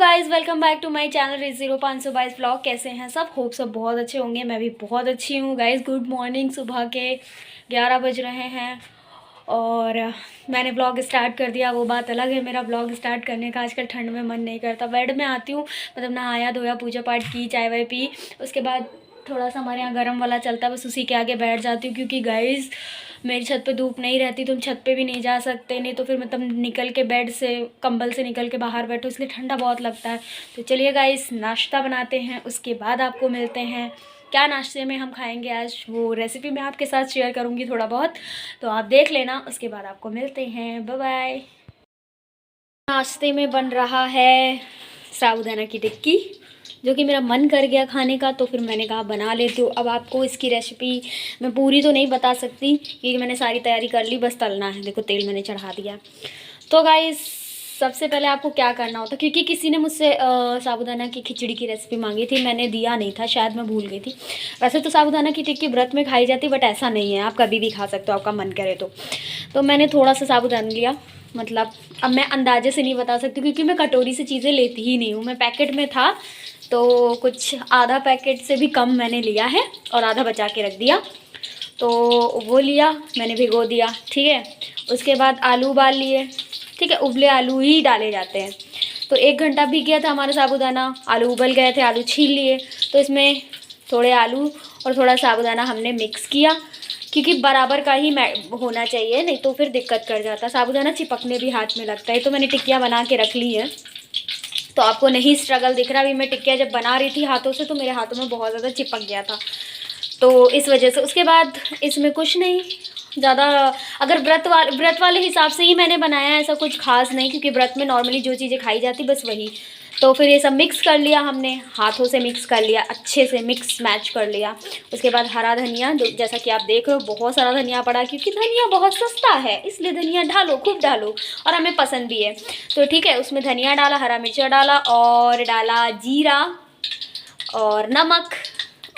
Guys welcome back to my channel rich 0522 vlog. कैसे हैं सब? होप सब बहुत अच्छे होंगे। मैं भी बहुत अच्छी हूँ गाइज़। Good morning. सुबह के 11 बज रहे हैं और मैंने व्लॉग स्टार्ट कर दिया। वो बात अलग है, मेरा व्लॉग स्टार्ट करने का आजकल ठंड में मन नहीं करता। बेड में आती हूँ, मतलब नहाया धोया, पूजा पाठ की, चाय वाय पी, उसके बाद थोड़ा सा हमारे यहाँ गर्म वाला चलता है, बस उसी के आगे बैठ जाती हूँ। क्योंकि गाइज़ मेरी छत पे धूप नहीं रहती, तुम छत पे भी नहीं जा सकते, नहीं तो फिर मतलब निकल के बेड से, कंबल से निकल के बाहर बैठो, इसलिए ठंडा बहुत लगता है। तो चलिए गाइस नाश्ता बनाते हैं, उसके बाद आपको मिलते हैं। क्या नाश्ते में हम खाएंगे आज, वो रेसिपी मैं आपके साथ शेयर करूँगी थोड़ा बहुत, तो आप देख लेना। उसके बाद आपको मिलते हैं। Bye bye. नाश्ते में बन रहा है साबूदाना की टिक्की, जो कि मेरा मन कर गया खाने का, तो फिर मैंने कहा बना लेती हूँ। अब आपको इसकी रेसिपी मैं पूरी तो नहीं बता सकती क्योंकि मैंने सारी तैयारी कर ली, बस तलना है। देखो तेल मैंने चढ़ा दिया। तो गाइस सबसे पहले आपको क्या करना होता, क्योंकि किसी ने मुझसे साबूदाना की खिचड़ी की रेसिपी मांगी थी, मैंने दिया नहीं था, शायद मैं भूल गई थी। वैसे तो साबूदाना की टिक्की व्रत में खाई जाती, बट ऐसा नहीं है, आप कभी भी खा सकते हो, आपका मन करे तो मैंने थोड़ा सा साबूदाना लिया। मतलब अब मैं अंदाजे से नहीं बता सकती क्योंकि मैं कटोरी से चीज़ें लेती ही नहीं हूँ। मैं पैकेट में था तो कुछ आधा पैकेट से भी कम मैंने लिया है और आधा बचा के रख दिया, तो वो लिया मैंने, भिगो दिया। ठीक है, उसके बाद आलू उबाल लिए। ठीक है, उबले आलू ही डाले जाते हैं। तो 1 घंटा भीग गया था हमारा साबूदाना, आलू उबल गए थे, आलू छील लिए। तो इसमें थोड़े आलू और थोड़ा साबूदाना हमने मिक्स किया, क्योंकि बराबर का ही होना चाहिए, नहीं तो फिर दिक्कत कर जाता। साबूदाना चिपकने भी हाथ में लगता है। तो मैंने टिक्कियाँ बना के रख ली हैं, तो आपको नहीं स्ट्रगल दिख रहा। अभी मैं टिक्कियाँ जब बना रही थी हाथों से, तो मेरे हाथों में बहुत ज़्यादा चिपक गया था, तो इस वजह से। उसके बाद इसमें कुछ नहीं ज़्यादा, अगर व्रत वाले हिसाब से ही मैंने बनाया है, ऐसा कुछ खास नहीं, क्योंकि व्रत में नॉर्मली जो चीज़ें खाई जाती बस वही। तो फिर ये सब मिक्स कर लिया हमने, हाथों से मिक्स कर लिया, अच्छे से मिक्स मैच कर लिया। उसके बाद हरा धनिया, जैसा कि आप देख रहे हो बहुत सारा धनिया पड़ा, क्योंकि धनिया बहुत सस्ता है, इसलिए धनिया डालो, खूब डालो, और हमें पसंद भी है। तो ठीक है, उसमें धनिया डाला, हरा मिर्चा डाला और डाला जीरा और नमक,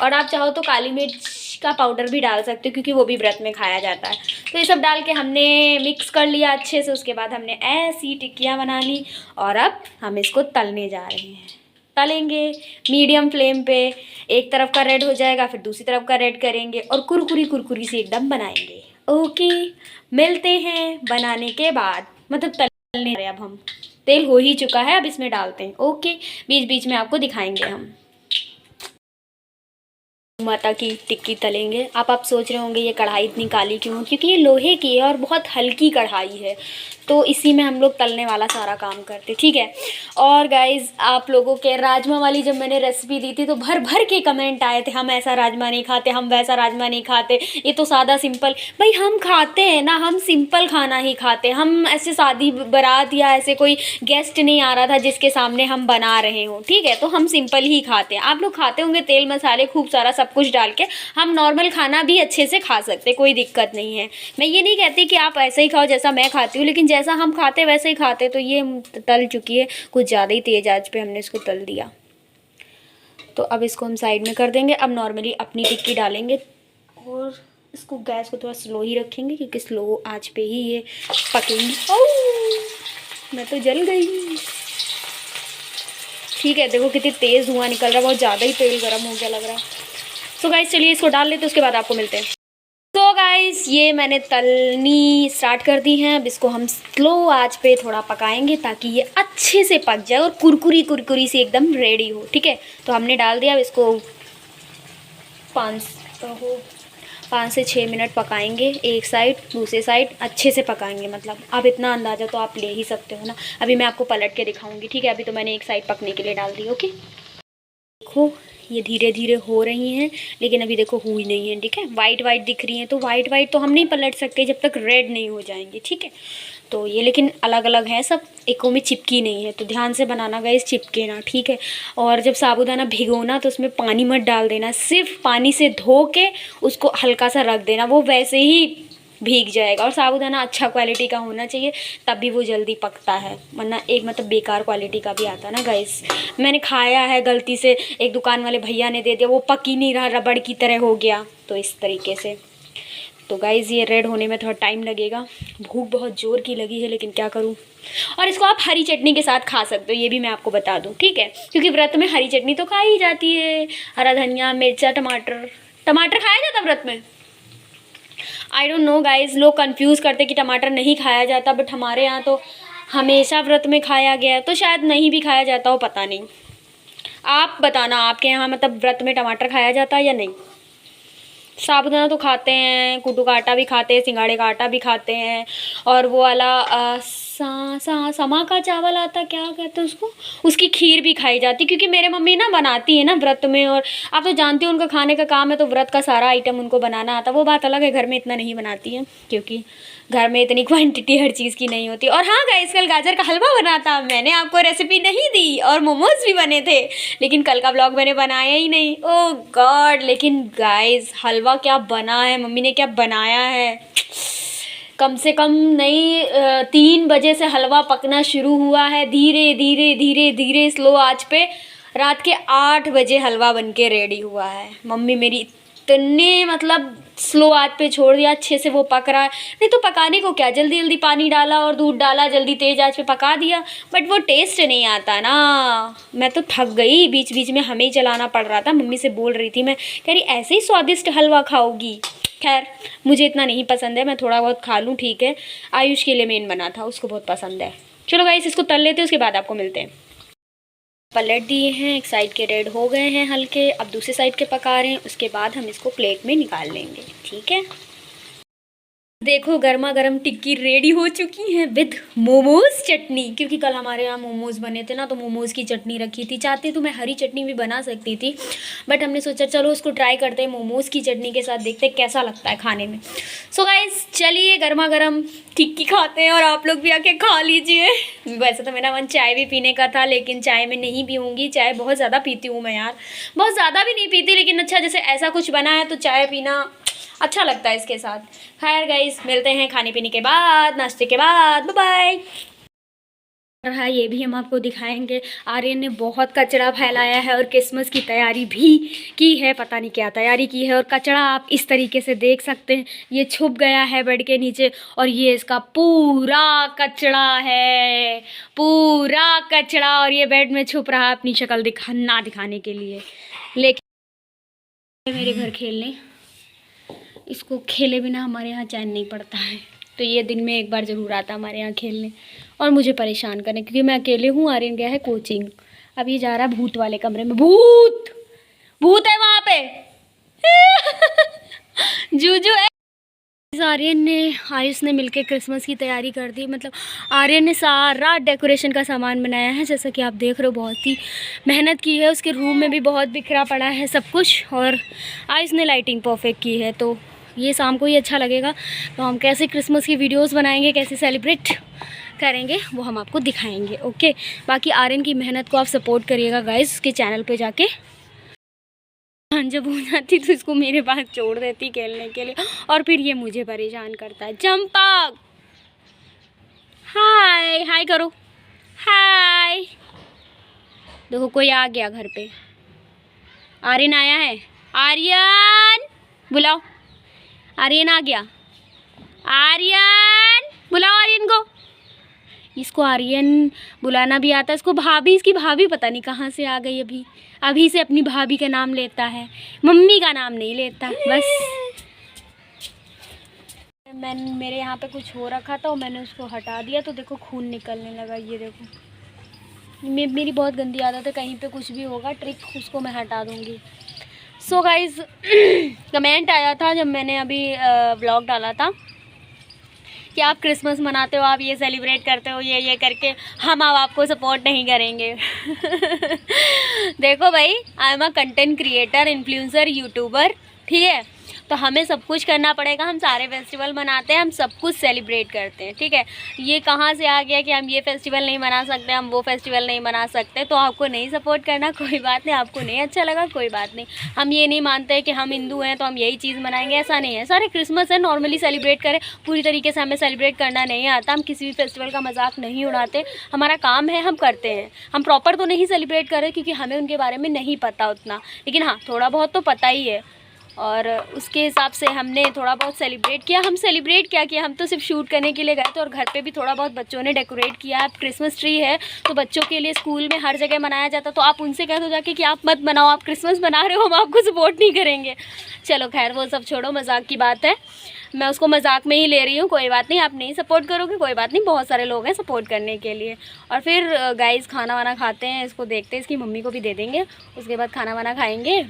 और आप चाहो तो काली मिर्च का पाउडर भी डाल सकते हो, क्योंकि वो भी व्रत में खाया जाता है। तो ये सब डाल के हमने मिक्स कर लिया अच्छे से। उसके बाद हमने ऐसी टिक्कियाँ बना ली और अब हम इसको तलने जा रहे हैं। तलेंगे मीडियम फ्लेम पे, एक तरफ का रेड हो जाएगा फिर दूसरी तरफ का रेड करेंगे और कुरकुरी कुरकुरी से एकदम बनाएंगे। ओके, मिलते हैं बनाने के बाद, मतलब तलने रहे। अब हम तेल हो ही चुका है, अब इसमें डालते हैं। ओके, बीच बीच में आपको दिखाएंगे हम। माता की टिक्की तलेंगे। आप सोच रहे होंगे ये कढ़ाई इतनी काली क्यों, क्योंकि ये लोहे की है और बहुत हल्की कढ़ाई है, तो इसी में हम लोग तलने वाला सारा काम करते। ठीक है। और गाइज़ आप लोगों के राजमा वाली जब मैंने रेसिपी दी थी तो भर भर के कमेंट आए थे, हम ऐसा राजमा नहीं खाते, हम वैसा राजमा नहीं खाते, ये तो सादा सिंपल। भाई हम खाते हैं ना, हम सिंपल खाना ही खाते। हम ऐसे शादी बारात या ऐसे कोई गेस्ट नहीं आ रहा था जिसके सामने हम बना रहे हों, ठीक है, तो हम सिंपल ही खाते हैं। आप लोग खाते होंगे तेल मसाले खूब सारा सब कुछ डाल के, हम नॉर्मल खाना भी अच्छे से खा सकते, कोई दिक्कत नहीं है। मैं ये नहीं कहती कि आप ऐसे ही खाओ जैसा मैं खाती हूँ, लेकिन जैसा हम खाते वैसे ही खाते। तो ये तल चुकी है, कुछ ज़्यादा ही तेज़ आंच पे हमने इसको तल दिया, तो अब इसको हम साइड में कर देंगे। अब नॉर्मली अपनी टिक्की डालेंगे और इसको गैस को थोड़ा स्लो ही रखेंगे, क्योंकि स्लो आंच पे ही ये पकेंगी। ओह मैं तो जल गई। ठीक है, देखो कितनी तेज़ धुआं निकल रहा है, बहुत ज़्यादा ही तेल गर्म हो गया लग रहा है। तो गाइस चलिए इसको डाल लेते, उसके बाद आपको मिलते हैं। तो गाइस ये मैंने तलनी स्टार्ट कर दी हैं। अब इसको हम स्लो आंच पे थोड़ा पकाएंगे ताकि ये अच्छे से पक जाए और कुरकुरी कुरकुरी से एकदम रेडी हो। ठीक है, तो हमने डाल दिया। अब इसको 5 से 6 मिनट पकाएंगे, एक साइड दूसरे साइड अच्छे से पकाएंगे। मतलब अब इतना अंदाज़ा तो आप ले ही सकते हो ना। अभी मैं आपको पलट के दिखाऊंगी। ठीक है, अभी तो मैंने एक साइड पकने के लिए डाल दी। ओके, देखो ये धीरे धीरे हो रही हैं, लेकिन अभी देखो हुई नहीं है। ठीक है, वाइट वाइट दिख रही हैं, तो वाइट वाइट तो हम नहीं पलट सकते जब तक रेड नहीं हो जाएंगी। ठीक है, तो ये लेकिन अलग अलग है सब, एको में चिपकी नहीं है, तो ध्यान से बनाना गाइस, चिपके ना। ठीक है, और जब साबूदाना भिगोना तो उसमें पानी मत डाल देना, सिर्फ पानी से धो के उसको हल्का सा रख देना, वो वैसे ही भीग जाएगा। और साबूदाना अच्छा क्वालिटी का होना चाहिए, तब भी वो जल्दी पकता है, वरना एक मतलब बेकार क्वालिटी का भी आता है ना गाइस। मैंने खाया है गलती से, एक दुकान वाले भैया ने दे दिया, वो पक ही नहीं रहा, रबड़ की तरह हो गया। तो इस तरीके से तो गाइज़ ये रेड होने में थोड़ा टाइम लगेगा। भूख बहुत ज़ोर की लगी है लेकिन क्या करूँ। और इसको आप हरी चटनी के साथ खा सकते हो, ये भी मैं आपको बता दूँ, ठीक है, क्योंकि व्रत में हरी चटनी तो खाई ही जाती है। हरा धनिया, मिर्चा, टमाटर। टमाटर खाया जाता व्रत में? आई डोंट नो गाइज, लोग कंफ्यूज करते कि टमाटर नहीं खाया जाता, बट हमारे यहाँ तो हमेशा व्रत में खाया गया है, तो शायद नहीं भी खाया जाता हो, पता नहीं। आप बताना आपके यहाँ मतलब व्रत में टमाटर खाया जाता है या नहीं। साबुदाना तो खाते हैं, कुट्टू का आटा भी खाते हैं, सिंगाड़े का आटा भी खाते हैं, और वो वाला समा का चावल आता, क्या कहते हैं उसको, उसकी खीर भी खाई जाती, क्योंकि मेरे मम्मी ना बनाती है ना व्रत में। और आप तो जानते हो उनका खाने का काम है, तो व्रत का सारा आइटम उनको बनाना आता। वो बात अलग है, घर में इतना नहीं बनाती है, क्योंकि घर में इतनी क्वांटिटी हर चीज़ की नहीं होती। और हाँ गाइस, कल गाजर का हलवा बना था, मैंने आपको रेसिपी नहीं दी, और मोमोज भी बने थे, लेकिन कल का ब्लॉग मैंने बनाया ही नहीं। ओह गॉड। लेकिन गाइस हलवा क्या बना है, मम्मी ने क्या बनाया है। कम से कम नहीं 3 बजे से हलवा पकना शुरू हुआ है, धीरे धीरे धीरे धीरे स्लो आंच पे। रात के 8 बजे हलवा बन के रेडी हुआ है। मम्मी मेरी इतने मतलब स्लो आंच पे छोड़ दिया, अच्छे से वो पक रहा है। नहीं तो पकाने को क्या, जल्दी जल्दी पानी डाला और दूध डाला, जल्दी तेज़ आंच पे पका दिया, बट वो टेस्ट नहीं आता ना। मैं तो थक गई, बीच बीच में हमें ही चलाना पड़ रहा था। मम्मी से बोल रही थी मैं, कह रही ऐसे ही स्वादिष्ट हलवा खाओगी। खैर मुझे इतना नहीं पसंद है, मैं थोड़ा बहुत खा लूँ, ठीक है। आयुष के लिए मेन बना था, उसको बहुत पसंद है। चलो गाइस इसको तल लेते हैं, उसके बाद आपको मिलते हैं। पलट दिए हैं, एक साइड के रेड हो गए हैं हल्के, अब दूसरे साइड के पका रहे हैं, उसके बाद हम इसको प्लेट में निकाल लेंगे, ठीक है। देखो गर्मा गर्म टिक्की रेडी हो चुकी है विद मोमोज चटनी, क्योंकि कल हमारे यहाँ मोमोज बने थे ना, तो मोमोज की चटनी रखी थी। चाहते तो मैं हरी चटनी भी बना सकती थी, बट हमने सोचा चलो उसको ट्राई करते हैं मोमोज की चटनी के साथ, देखते कैसा लगता है खाने में। सो गाइस चलिए गर्मा गर्म टिक्की खाते हैं, और आप लोग भी आके खा लीजिए। वैसे तो मेरा मन चाय भी पीने का था, लेकिन चाय में नहीं पीऊँगी, चाय बहुत ज़्यादा पीती हूँ मैं यार, बहुत ज़्यादा भी नहीं पीती, लेकिन अच्छा जैसे ऐसा कुछ बना है तो चाय पीना अच्छा लगता है इसके साथ। खैर गाइस मिलते हैं खाने पीने के बाद, नाश्ते के बाद, बाय बाय। हाँ ये भी हम आपको दिखाएंगे। आर्यन ने बहुत कचरा फैलाया है और क्रिसमस की तैयारी भी की है, पता नहीं क्या तैयारी की है। और कचरा आप इस तरीके से देख सकते हैं, ये छुप गया है बेड के नीचे, और ये इसका पूरा कचरा है, पूरा कचरा, और ये बेड में छुप रहा है अपनी शक्ल दिखाने के लिए। लेकिन मेरे घर खेलने, इसको खेले बिना हमारे यहाँ चैन नहीं पड़ता है, तो ये दिन में एक बार ज़रूर आता हमारे यहाँ खेलने और मुझे परेशान करने, क्योंकि मैं अकेले हूँ। आर्यन गया है कोचिंग, अब ये जा रहा है भूत वाले कमरे में। भूत भूत है वहाँ पे जूजू है। आर्यन ने आयुष ने मिलके क्रिसमस की तैयारी कर दी, मतलब आर्यन ने सारा डेकोरेशन का सामान बनाया है, जैसा कि आप देख रहे हो, बहुत ही मेहनत की है। उसके रूम में भी बहुत बिखरा पड़ा है सब कुछ, और आयुष ने लाइटिंग परफेक्ट की है। तो ये शाम को ही अच्छा लगेगा, तो हम कैसे क्रिसमस की वीडियोस बनाएंगे, कैसे सेलिब्रेट करेंगे, वो हम आपको दिखाएंगे, ओके। बाकी आर्यन की मेहनत को आप सपोर्ट करिएगा गाइस, उसके चैनल पे जाके। जब हो जाती तो इसको मेरे पास छोड़ देती खेलने के लिए, और फिर ये मुझे परेशान करता है। चंपक हाय हाय करो, हाय। देखो कोई आ गया घर पे, आर्यन आया है, आर्यन बुलाओ, आर्यन आ गया, आर्यन बुलाओ आर्यन को। इसको आर्यन बुलाना भी आता है, इसको भाभी, इसकी भाभी पता नहीं कहाँ से आ गई, अभी से अपनी भाभी का नाम लेता है, मम्मी का नाम नहीं लेता बस। मैंने मेरे यहाँ पे कुछ हो रखा था और मैंने उसको हटा दिया, तो देखो खून निकलने लगा। ये देखो मेरी बहुत गंदी आदत है, कहीं पे कुछ भी होगा ट्रिक उसको मैं हटा दूँगी। सो गाइज़ कमेंट आया था जब मैंने अभी व्लॉग डाला था कि आप क्रिसमस मनाते हो, आप ये सेलिब्रेट करते हो, ये करके हम अब आपको सपोर्ट नहीं करेंगे। देखो भाई, I am a content creator, influencer, YouTuber, ठीक है, तो हमें सब कुछ करना पड़ेगा। हम सारे फेस्टिवल मनाते हैं, हम सब कुछ सेलिब्रेट करते हैं, ठीक है। ये कहाँ से आ गया कि हम ये फेस्टिवल नहीं मना सकते, हम वो फेस्टिवल नहीं मना सकते, तो आपको नहीं सपोर्ट करना, कोई बात नहीं, आपको नहीं अच्छा लगा कोई बात नहीं। हम ये नहीं मानते कि हम हिंदू हैं तो हम यही चीज़ मनाएंगे, ऐसा नहीं है। सारे क्रिसमस है, नॉर्मली सेलिब्रेट करें, पूरी तरीके से हमें सेलिब्रेट करना नहीं आता। हम किसी भी फेस्टिवल का मजाक नहीं उड़ाते, हमारा काम है, हम करते हैं। हम प्रॉपर तो नहीं सेलिब्रेट करें क्योंकि हमें उनके बारे में नहीं पता उतना, लेकिन हाँ थोड़ा बहुत तो पता ही है। और उसके हिसाब से हमने थोड़ा बहुत सेलिब्रेट किया। हम सेलिब्रेट क्या किया, हम तो सिर्फ शूट करने के लिए गए थे और घर पे भी थोड़ा बहुत बच्चों ने डेकोरेट किया। अब क्रिसमस ट्री है तो बच्चों के लिए स्कूल में हर जगह मनाया जाता, तो आप उनसे कह दो जाके कि आप मत बनाओ, आप क्रिसमस बना रहे हो, हम आपको सपोर्ट नहीं करेंगे। चलो खैर वो सब छोड़ो, मजाक की बात है, मैं उसको मजाक में ही ले रही हूँ। कोई बात नहीं, आप नहीं सपोर्ट करोगे कोई बात नहीं, बहुत सारे लोग हैं सपोर्ट करने के लिए। और फिर गाइस खाना वाना खाते हैं, इसको देखते हैं, इसकी मम्मी को भी दे देंगे, उसके बाद खाना वाना खाएंगे,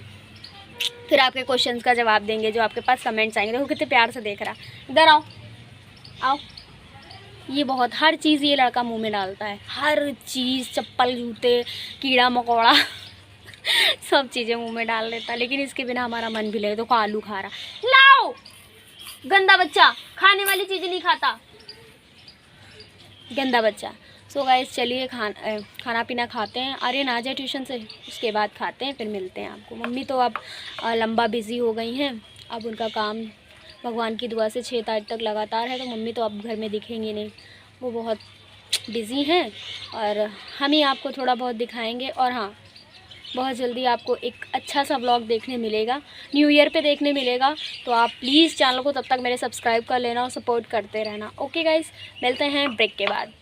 फिर आपके क्वेश्चंस का जवाब देंगे जो आपके पास कमेंट्स आएंगे। देखो कितने प्यार से देख रहा है, इधर आओ आओ। ये बहुत हर चीज़ ये लड़का मुंह में डालता है, हर चीज़, चप्पल जूते कीड़ा मकोड़ा सब चीज़ें मुंह में डाल देता है, लेकिन इसके बिना हमारा मन भी लगे। तो आलू खा रहा, लाओ गंदा बच्चा, खाने वाली चीज़ें नहीं खाता, गंदा बच्चा। सो गाइस चलिए खाना पीना खाते हैं, आर्यन आ जाए ट्यूशन से, उसके बाद खाते हैं, फिर मिलते हैं आपको। मम्मी तो अब लंबा बिज़ी हो गई हैं, अब उनका काम भगवान की दुआ से 6 तारीख तक लगातार है, तो मम्मी तो अब घर में दिखेंगी नहीं, वो बहुत बिज़ी हैं। और हम ही आपको थोड़ा बहुत दिखाएंगे। और हाँ, बहुत जल्दी आपको एक अच्छा सा व्लॉग देखने मिलेगा, न्यू ईयर पे देखने मिलेगा, तो आप प्लीज़ चैनल को तब तक मेरे सब्सक्राइब कर लेना और सपोर्ट करते रहना। ओके गाइस, मिलते हैं ब्रेक के बाद।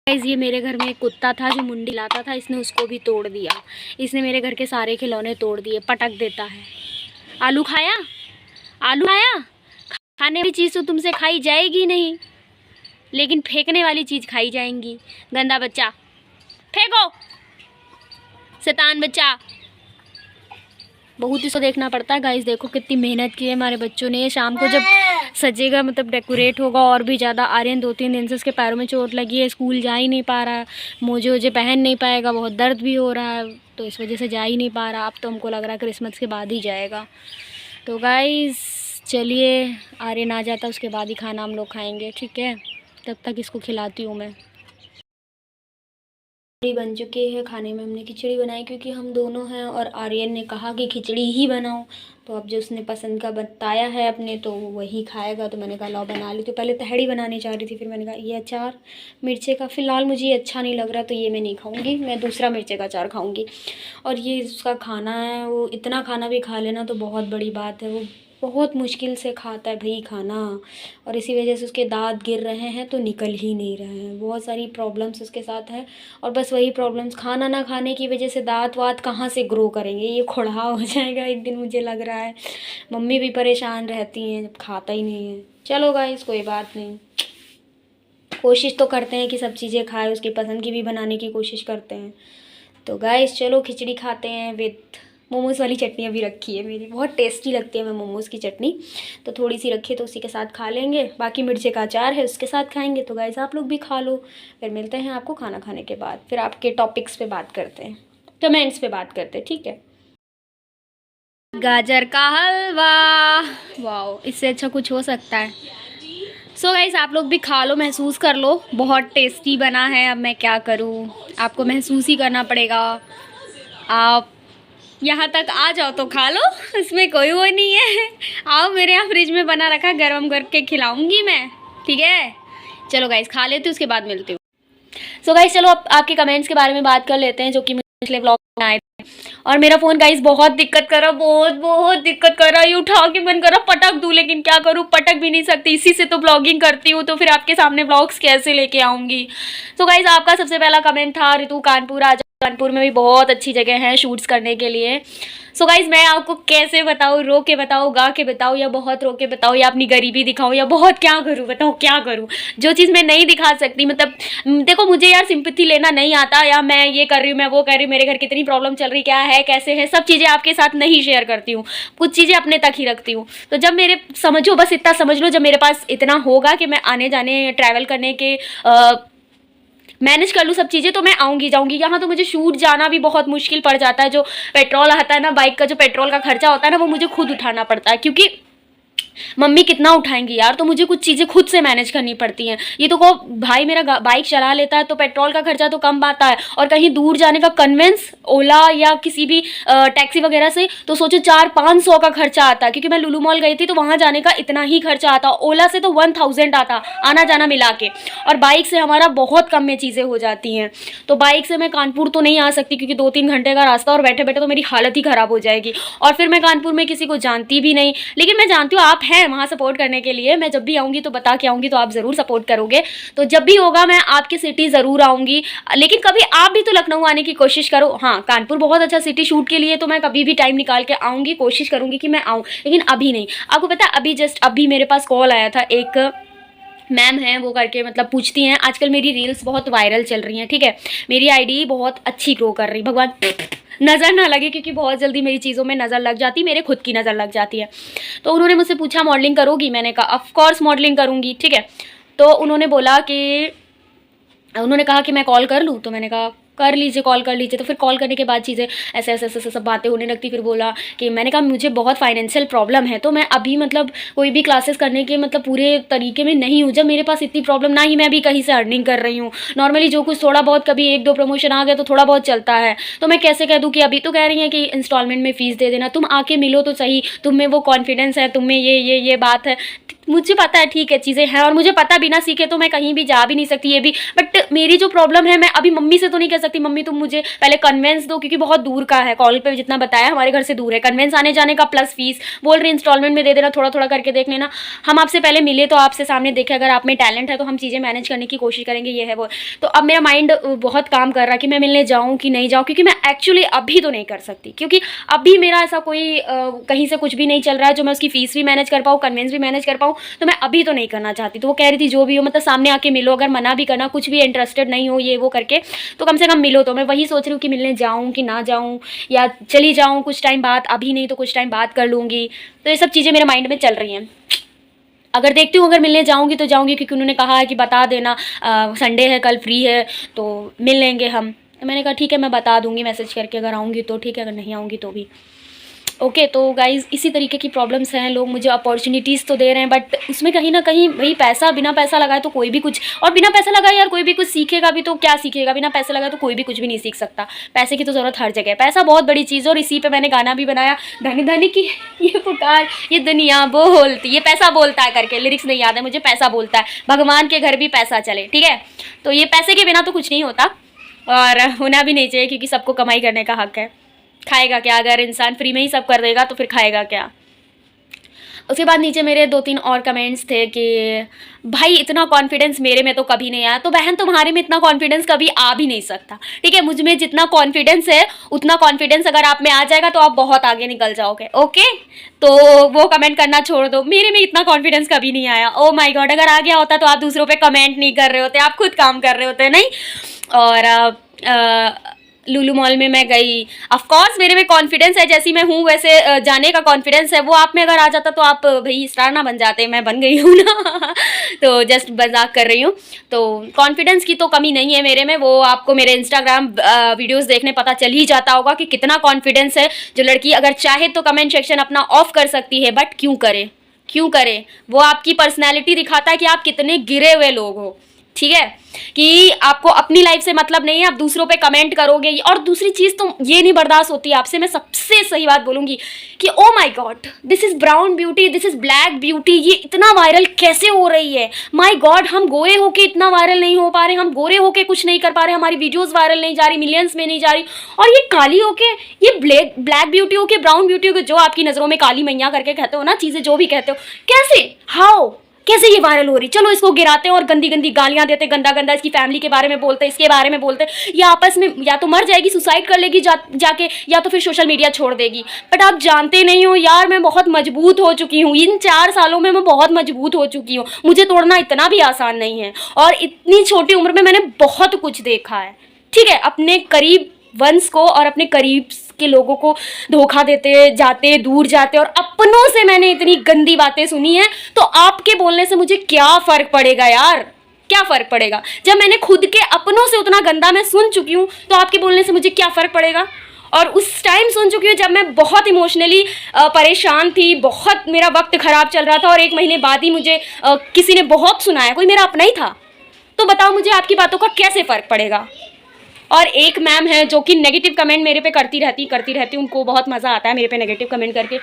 गाइस ये मेरे घर में एक कुत्ता था जो मुंडी लाता था, इसने उसको भी तोड़ दिया, इसने मेरे घर के सारे खिलौने तोड़ दिए, पटक देता है। आलू खाया, आलू खाया, खाने वाली चीज़ तो तुमसे खाई जाएगी नहीं, लेकिन फेंकने वाली चीज़ खाई जाएंगी। गंदा बच्चा, फेंको, शैतान बच्चा। बहुत इसको देखना पड़ता है गाइस, देखो कितनी मेहनत की है हमारे बच्चों ने। शाम को जब सजेगा, मतलब डेकोरेट होगा और भी ज़्यादा। आर्यन 2-3 दिन से उसके पैरों में चोट लगी है, स्कूल जा ही नहीं पा रहा है, मोजे वोजे पहन नहीं पाएगा, बहुत दर्द भी हो रहा है, तो इस वजह से जा ही नहीं पा रहा। अब तो हमको लग रहा है क्रिसमस के बाद ही जाएगा। तो गाइस चलिए, आर्यन आ जाता उसके बाद ही खाना हम लोग खाएँगे, ठीक है? तब तक इसको खिलाती हूँ मैं। खिचड़ी बन चुकी है, खाने में हमने खिचड़ी बनाई क्योंकि हम दोनों हैं और आर्यन ने कहा कि खिचड़ी ही बनाओ, तो अब जो उसने पसंद का बताया है अपने, तो वही खाएगा। तो मैंने कहा लाओ बना ली। तो पहले तहड़ी बनानी चाह रही थी, फिर मैंने कहा ये अचार मिर्चे का फ़िलहाल मुझे ये अच्छा नहीं लग रहा, तो ये मैं नहीं खाऊंगी, मैं दूसरा मिर्चे का अचार खाऊंगी। और ये उसका खाना है, वो इतना खाना भी खा लेना तो बहुत बड़ी बात है, वो बहुत मुश्किल से खाता है भाई खाना, और इसी वजह से उसके दांत गिर रहे हैं तो निकल ही नहीं रहे हैं। बहुत सारी प्रॉब्लम्स उसके साथ है, और बस वही प्रॉब्लम्स, खाना ना खाने की वजह से दांत वात कहाँ से ग्रो करेंगे, ये खुरहा हो जाएगा एक दिन, मुझे लग रहा है। मम्मी भी परेशान रहती हैं जब खाता ही नहीं है। चलो गाइस कोई बात नहीं, कोशिश तो करते हैं कि सब चीज़ें खाए, उसकी पसंद की भी बनाने की कोशिश करते हैं। तो गाइस चलो खिचड़ी खाते हैं, विथ मोमोज़ वाली चटनी अभी रखी है मेरी, बहुत टेस्टी लगती है मैं मोमोज़ की चटनी, तो थोड़ी सी रखी है तो उसी के साथ खा लेंगे। बाकी मिर्चे का अचार है उसके साथ खाएंगे। तो गाइस आप लोग भी खा लो, फिर मिलते हैं आपको खाना खाने के बाद, फिर आपके टॉपिक्स पे बात करते हैं, कमेंट्स पे बात करते हैं, ठीक है? गाजर का हलवा, वाओ, इससे अच्छा कुछ हो सकता है? सो गाइस आप लोग भी खा लो, महसूस कर लो, बहुत टेस्टी बना है। अब मैं क्या करूँ, आपको महसूस ही करना पड़ेगा। आप यहाँ तक आ जाओ तो खा लो, इसमें कोई वो नहीं है। आओ, मेरे यहाँ फ्रिज में बना रखा, गरम करके खिलाऊंगी मैं, ठीक है? चलो गाइस खा लेती हूँ, उसके बाद मिलती हूँ। सो गाइस चलो अब आपके कमेंट्स के बारे में बात कर लेते हैं जो कि पिछले व्लॉग में आए थे। और मेरा फ़ोन गाइस बहुत दिक्कत कर रहा, बहुत दिक्कत कर रहा है, ये उठा के मन कर रहा पटक दूँ, लेकिन क्या करूँ, पटक भी नहीं सकती, इसी से तो ब्लॉगिंग करती हूँ, तो फिर आपके सामने व्लॉग्स कैसे लेके आऊँगी। तो गाइस आपका सबसे पहला कमेंट था ऋतु कानपुर, आज कानपुर में भी बहुत अच्छी जगह है शूट्स करने के लिए। सो गाइज मैं आपको कैसे बताऊँ, रो के बताऊँ, गा के बताऊँ, या बहुत रो के बताऊँ, या अपनी गरीबी दिखाऊँ, या बहुत क्या करूँ, बताओ क्या करूँ? जो चीज़ मैं नहीं दिखा सकती, मतलब देखो मुझे यार सिंपैथी लेना नहीं आता, या मैं ये कर रही हूँ, मैं वो कर रही हूँ, मेरे घर कितनी प्रॉब्लम चल रही, क्या है, कैसे है, सब चीज़ें आपके साथ नहीं शेयर करती हूँ, कुछ चीज़ें अपने तक ही रखती हूँ। तो जब मेरे, समझो बस इतना समझ लो, जब मेरे पास इतना होगा कि मैं आने जाने ट्रैवल करने के मैनेज कर लूँ सब चीज़ें, तो मैं आऊँगी जाऊँगी। यहाँ तो मुझे शूट जाना भी बहुत मुश्किल पड़ जाता है, जो पेट्रोल आता है ना, बाइक का जो पेट्रोल का खर्चा होता है ना, वो मुझे खुद उठाना पड़ता है, क्योंकि मम्मी कितना उठाएंगी यार, तो मुझे कुछ चीज़ें खुद से मैनेज करनी पड़ती हैं। ये तो को भाई मेरा बाइक चला लेता है तो पेट्रोल का खर्चा तो कम आता है, और कहीं दूर जाने का कन्वेंस ओला या किसी भी टैक्सी वगैरह से तो सोचो 400-500 का खर्चा आता है, क्योंकि मैं लुलु मॉल गई थी तो वहाँ जाने का इतना ही खर्चा आता, ओला से तो 1000 आता आना जाना मिला के, और बाइक से हमारा बहुत कम में चीज़ें हो जाती हैं। तो बाइक से मैं कानपुर तो नहीं आ सकती क्योंकि 2-3 घंटे का रास्ता, और बैठे बैठे तो मेरी हालत ही ख़राब हो जाएगी, और फिर मैं कानपुर में किसी को जानती भी नहीं। लेकिन मैं जानती हूँ आप हैं वहाँ सपोर्ट करने के लिए, मैं जब भी आऊँगी तो बता के आऊँगी, तो आप ज़रूर सपोर्ट करोगे। तो जब भी होगा मैं आपकी सिटी ज़रूर आऊँगी, लेकिन कभी आप भी तो लखनऊ आने की कोशिश करो। हाँ, कानपुर बहुत अच्छा सिटी शूट के लिए, तो मैं कभी भी टाइम निकाल के आऊँगी, कोशिश करूँगी कि मैं आऊँ, लेकिन अभी नहीं। आपको पता है अभी जस्ट अभी मेरे पास कॉल आया था, एक मैम हैं वो करके मतलब पूछती हैं, आजकल मेरी रील्स बहुत वायरल चल रही हैं, ठीक है, मेरी आईडी बहुत अच्छी ग्रो कर रही, भगवान नज़र ना लगे, क्योंकि बहुत जल्दी मेरी चीज़ों में नज़र लग जाती, मेरे खुद की नज़र लग जाती है। तो उन्होंने मुझसे पूछा मॉडलिंग करोगी, मैंने कहा ऑफ कोर्स मॉडलिंग करूँगी, ठीक है। तो उन्होंने कहा कि मैं कॉल कर लूँ, तो मैंने कहा कर लीजिए, कॉल कर लीजिए। तो फिर कॉल करने के बाद चीज़ें ऐसे ऐसे ऐसे सब बातें होने लगती। फिर बोला कि मैंने कहा मुझे बहुत फाइनेंशियल प्रॉब्लम है, तो मैं अभी मतलब कोई भी क्लासेस करने के मतलब पूरे तरीके में नहीं हूँ, जब मेरे पास इतनी प्रॉब्लम, ना ही मैं अभी कहीं से अर्निंग कर रही हूँ। नॉर्मली जो कुछ थोड़ा बहुत कभी 1-2 प्रमोशन आ गया तो थोड़ा बहुत चलता है, तो मैं कैसे कह दूँ कि अभी तो कह रही हैं कि इंस्टॉलमेंट में फ़ीस दे देना, तुम आके मिलो तो सही, तुम में वो कॉन्फिडेंस है, तुम में ये बात है। मुझे पता है ठीक है चीज़ें हैं, और मुझे पता बिना सीखे तो मैं कहीं भी जा भी नहीं सकती, ये भी। बट मेरी जो प्रॉब्लम है, मैं अभी मम्मी से तो नहीं कह सकती मम्मी तुम मुझे पहले कन्वेंस दो, क्योंकि बहुत दूर का है, कॉल पे जितना बताया हमारे घर से दूर है, कन्वेंस आने जाने का प्लस फीस, बोल रही इंस्टॉलमेंट में दे देना, थोड़ा थोड़ा करके देख लेना। हम आपसे पहले मिले तो आपसे सामने देखे, अगर आप में टैलेंट है तो हम चीज़ें मैनेज करने की कोशिश करेंगे, ये है वो। तो अब मेरा माइंड बहुत काम कर रहा है कि मैं मिलने जाऊँ कि नहीं जाऊँ, क्योंकि मैं एक्चुअली अभी तो नहीं कर सकती, क्योंकि अभी मेरा ऐसा कोई कहीं से कुछ भी नहीं चल रहा है जो मैं उसकी फ़ीस भी मैनेज कर पाऊँ, कन्वेंस भी मैनेज कर पाऊँ, तो मैं अभी तो नहीं करना चाहती। तो वो कह रही थी जो भी हो मतलब सामने आके मिलो, अगर मना भी करना, कुछ भी इंटरेस्टेड नहीं हो ये वो करके, तो कम से कम मिलो। तो मैं वही सोच रही हूँ कि मिलने जाऊँ कि ना जाऊँ, या चली जाऊँ कुछ टाइम बाद, अभी नहीं तो कुछ टाइम बाद कर लूँगी। तो ये सब चीज़ें मेरे माइंड में चल रही हैं। अगर देखती हूँ अगर मिलने जाऊँगी तो जाऊँगी, क्योंकि उन्होंने कहा है कि बता देना संडे है, कल फ्री है तो मिल लेंगे हम। तो मैंने कहा ठीक है मैं बता दूँगी मैसेज करके, अगर आऊँगी तो ठीक है, अगर नहीं आऊँगी तो भी ओके। तो गाइज़ इसी तरीके की प्रॉब्लम्स हैं, लोग मुझे अपॉर्चुनिटीज़ तो दे रहे हैं, बट उसमें कहीं ना कहीं भाई पैसा, बिना पैसा लगाए तो कोई भी कुछ, और बिना पैसा लगाए यार कोई भी कुछ सीखेगा भी तो क्या सीखेगा, बिना पैसे लगाए तो कोई भी कुछ भी नहीं सीख सकता। पैसे की तो ज़रूरत हर जगह है, पैसा बहुत बड़ी चीज़ है। और इसी पे मैंने गाना भी बनाया, धनी धनी की ये पुकार ये दुनिया बोलती, ये पैसा बोलता है करके, लिरिक्स नहीं याद है मुझे, पैसा बोलता है, भगवान के घर भी पैसा चले, ठीक है। तो ये पैसे के बिना तो कुछ नहीं होता, और होना भी नहीं चाहिए, क्योंकि सबको कमाई करने का हक है। खाएगा क्या, अगर इंसान फ्री में ही सब कर देगा तो फिर खाएगा क्या। उसके बाद नीचे मेरे 2-3 और कमेंट्स थे कि भाई इतना कॉन्फिडेंस मेरे में तो कभी नहीं आया। तो बहन तुम्हारे में इतना कॉन्फिडेंस कभी आ भी नहीं सकता, ठीक है। मुझ में जितना कॉन्फिडेंस है उतना कॉन्फिडेंस अगर आप में आ जाएगा तो आप बहुत आगे निकल जाओगे, ओके। तो वो कमेंट करना छोड़ दो, मेरे में इतना कॉन्फिडेंस कभी नहीं आया। ओ माई गॉड, अगर आ गया होता तो आप दूसरों पर कमेंट नहीं कर रहे होते, आप खुद काम कर रहे होते, नहीं। और लुलु मॉल में मैं गई, ऑफ कोर्स मेरे में कॉन्फिडेंस है, जैसी मैं हूँ वैसे जाने का कॉन्फिडेंस है। वो आप में अगर आ जाता तो आप भाई स्टार ना बन जाते, मैं बन गई हूँ ना तो जस्ट मजाक कर रही हूँ। तो कॉन्फिडेंस की तो कमी नहीं है मेरे में, वो आपको मेरे इंस्टाग्राम वीडियोस देखने पता चल ही जाता होगा कि कितना कॉन्फिडेंस है। जो लड़की अगर चाहे तो कमेंट सेक्शन अपना ऑफ कर सकती है, बट क्यों करे, क्यों करे, वो आपकी पर्सनैलिटी दिखाता है कि आप कितने गिरे हुए लोग हो, ठीक है, कि आपको अपनी लाइफ से मतलब नहीं है, आप दूसरों पे कमेंट करोगे। और दूसरी चीज़ तो ये नहीं बर्दाश्त होती आपसे, मैं सबसे सही बात बोलूँगी कि oh my God this is brown beauty, this is black beauty, ये इतना वायरल कैसे हो रही है। माय गॉड, हम गोरे होके इतना वायरल नहीं हो पा रहे, हम गोरे होके कुछ नहीं कर पा रहे, हमारी वीडियोज़ वायरल नहीं जा रही, मिलियंस में नहीं जा रही, और ये काली होके, ये ब्लैक ब्यूटी होके, ब्राउन ब्यूटी होके, जो आपकी नज़रों में काली मैया करके कहते हो ना चीज़ें, जो भी कहते हो, कैसे, हाउ, कैसे ये वायरल हो रही। चलो इसको गिराते हैं और गंदी गंदी गालियां देते, गंदा गंदा इसकी फैमिली के बारे में बोलते, इसके बारे में बोलते, या आपस में या तो मर जाएगी, सुसाइड कर लेगी जाके, या तो फिर सोशल मीडिया छोड़ देगी। बट आप जानते नहीं हो यार, मैं बहुत मजबूत हो चुकी हूँ, इन 4 सालों में मैं बहुत मजबूत हो चुकी हूँ। मुझे तोड़ना इतना भी आसान नहीं है, और इतनी छोटी उम्र में मैंने बहुत कुछ देखा है, ठीक है। अपने करीब वंश को और अपने करीब के लोगों को धोखा देते जाते, दूर जाते, और अपनों से मैंने इतनी गंदी बातें सुनी है। तो आपके बोलने से मुझे क्या फ़र्क पड़ेगा यार, क्या फ़र्क पड़ेगा। जब मैंने खुद के अपनों से उतना गंदा मैं सुन चुकी हूँ तो आपके बोलने से मुझे क्या फ़र्क पड़ेगा। और उस टाइम सुन चुकी हूँ जब मैं बहुत इमोशनली परेशान थी, बहुत मेरा वक्त ख़राब चल रहा था, और 1 महीने बाद ही मुझे किसी ने बहुत सुनाया, कोई मेरा अपना ही था। तो बताओ मुझे आपकी बातों का कैसे फ़र्क पड़ेगा। और एक मैम है जो कि नेगेटिव कमेंट मेरे पे करती रहती, उनको बहुत मज़ा आता है मेरे पे नेगेटिव कमेंट करके।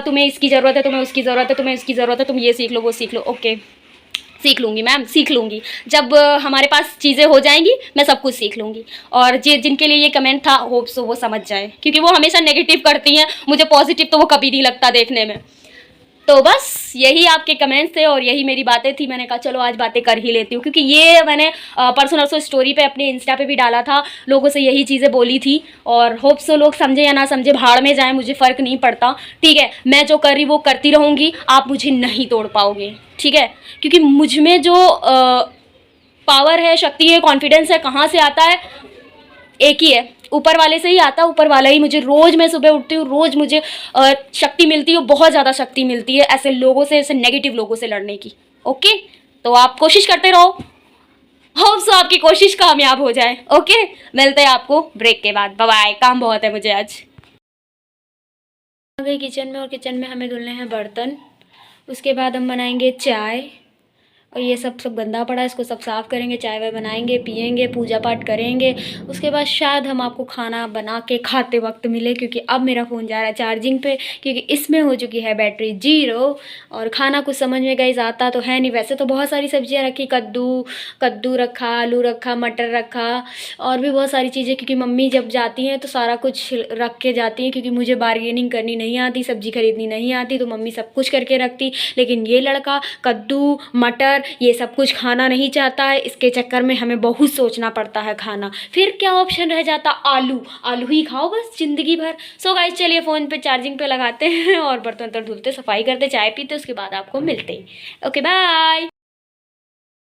तुम्हें इसकी ज़रूरत है, तुम्हें उसकी ज़रूरत है, तुम्हें इसकी ज़रूरत है, तुम ये सीख लो, वो सीख लो। ओके, सीख लूँगी मैम, सीख लूँगी। जब हमारे पास चीज़ें हो जाएंगी मैं सब कुछ सीख लूँगी। और जिनके लिए ये कमेंट था, होप सो वो समझ जाए, क्योंकि वो हमेशा नेगेटिव करती हैं, मुझे पॉजिटिव तो वो कभी नहीं लगता देखने में। तो बस यही आपके कमेंट्स थे और यही मेरी बातें थी। मैंने कहा चलो आज बातें कर ही लेती हूँ, क्योंकि ये मैंने परसों स्टोरी पे अपने इंस्टा पे भी डाला था, लोगों से यही चीज़ें बोली थी। और होप सो लोग समझे या ना समझे, भाड़ में जाएं, मुझे फ़र्क नहीं पड़ता। ठीक है, मैं जो कर रही वो करती रहूँगी, आप मुझे नहीं तोड़ पाओगे। ठीक है, क्योंकि मुझ में जो पावर है, शक्ति है, कॉन्फिडेंस है, कहाँ से आता है? एक ही है, ऊपर वाले से ही आता है। ऊपर वाला ही मुझे, रोज़ मैं सुबह उठती हूँ, रोज़ मुझे शक्ति मिलती है, बहुत ज़्यादा शक्ति मिलती है ऐसे लोगों से, ऐसे नेगेटिव लोगों से लड़ने की। ओके, तो आप कोशिश करते रहो, होप सो आपकी कोशिश कामयाब हो जाए। ओके, मिलते हैं आपको ब्रेक के बाद। बाय बाय, काम बहुत है मुझे आज। आ गई किचन में, और किचन में हमें धुलने हैं बर्तन। उसके बाद हम बनाएंगे चाय, और ये सब गंदा पड़ा है, इसको सब साफ़ करेंगे, चाय वाय बनाएंगे, पियेंगे, पूजा पाठ करेंगे। उसके बाद शायद हम आपको खाना बना के खाते वक्त मिले, क्योंकि अब मेरा फ़ोन जा रहा है चार्जिंग पे, क्योंकि इसमें हो चुकी है बैटरी 0। और खाना कुछ समझ में गाइस आता तो है नहीं। वैसे तो बहुत सारी सब्जियां रखी, कद्दू रखा, आलू रखा, मटर रखा, और भी बहुत सारी चीज़ें, क्योंकि मम्मी जब जाती हैं तो सारा कुछ रख के जाती हैं, क्योंकि मुझे बार्गेनिंग करनी नहीं आती, सब्जी खरीदनी नहीं आती, तो मम्मी सब कुछ करके रखती। लेकिन ये लड़का कद्दू, मटर, ये सब कुछ खाना नहीं चाहता है। इसके चक्कर में हमें बहुत सोचना पड़ता है खाना। फिर क्या ऑप्शन रह जाता? आलू ही खाओ बस ज़िंदगी भर। सो गाइस, चलिए फ़ोन पे चार्जिंग पे लगाते हैं और बर्तन धुलते, सफाई करते, चाय पीते, उसके बाद आपको मिलते हैं। Okay bye.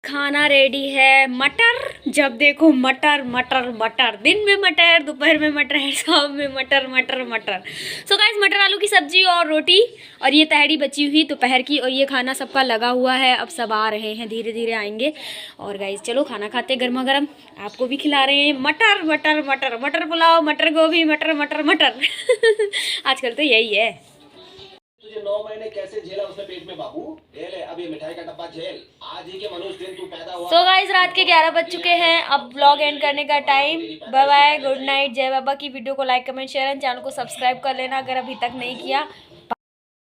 खाना रेडी है, मटर, जब देखो मटर मटर मटर, दिन में मटर, दोपहर में मटर, शाम में मटर मटर मटर। सो गाइस, मटर आलू की सब्जी और रोटी, और ये तहरी बची हुई दोपहर की, और ये खाना सबका लगा हुआ है। अब सब आ रहे हैं, धीरे धीरे आएंगे। और गाइस चलो खाना खाते गर्मा गर्म, आपको भी खिला रहे हैं। मटर मटर मटर, मटर पुलाव, मटर गोभी, मटर मटर मटर आजकल तो यही है। तुझे 9 महीने कैसे झेला उसने पेट में बाबू? ले अभी मिठाई का डब्बा झेल, आज ही के मनुष्य दिन तू पैदा हुआ। सो गाइस, रात के 11 बज चुके हैं, अब ब्लॉग एंड करने का time. Bye bye, good night, जय बाबा की। वीडियो को like comment share and channel को सब्सक्राइब कर लेना अगर अभी तक नहीं किया।